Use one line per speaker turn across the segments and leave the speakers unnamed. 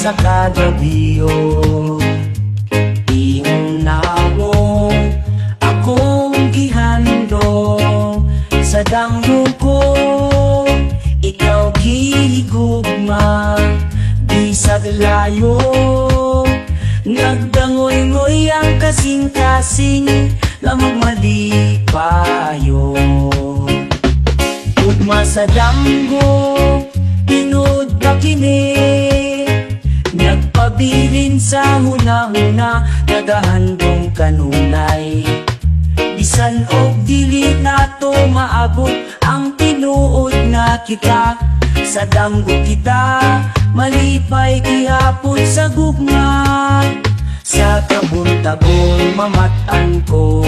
sa kagabiyo. Ingon na mo akong gihandong sa danggo ko, ikaw gihigugma bisag layo. Nagdangoy-ngoy ang kasing-kasing lamang malipayo. Ugma sa danggo tinud ba kini, nagpabilin sa huna-huna, nagahandong kanunay. Bisan og dili nato maabot ang tinuod na kita, sa danggo kita malipay gihapon sa gugma. Sa kabuntagon mamatan ko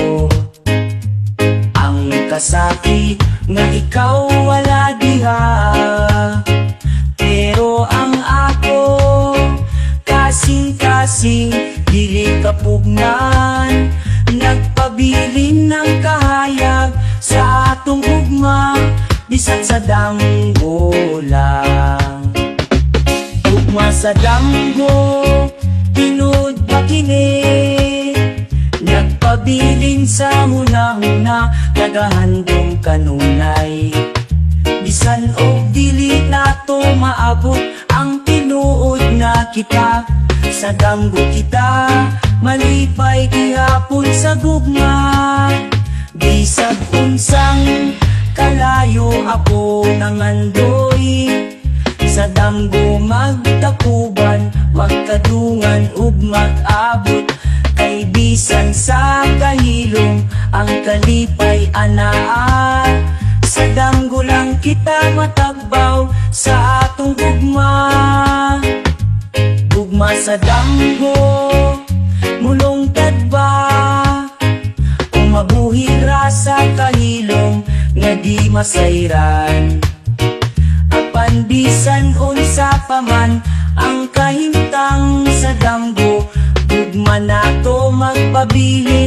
ang kasaki nga ikaw wala diha. Pero ang ako kasing-kasing dili kapugnan, nagpabilin ng kahayag sa atong ugma, bisan sa danggo lang. Ugma sa danggo tinud ba kini, nagpabilin sa huna-huna, nagahandong kanunay. Bisan og dili nato maabot ang tinuod na kita, sa danggo kita malipay gihapon sa gugma. Bisag unsang kalayo ako nangandoy, sa danggo magtakuban, magkadungan ug mag-abot. Kay bisan sa kahilom ang kalipay anaa, sa danggo lang kita matagbaw sa atong gugma. Gugma sa danggo mulungtad ba, o mabuhira sa kahilom nga di masayran. Apan bisan unsa pa man ang kahimtang sa danggo, gugma nato magpabilin.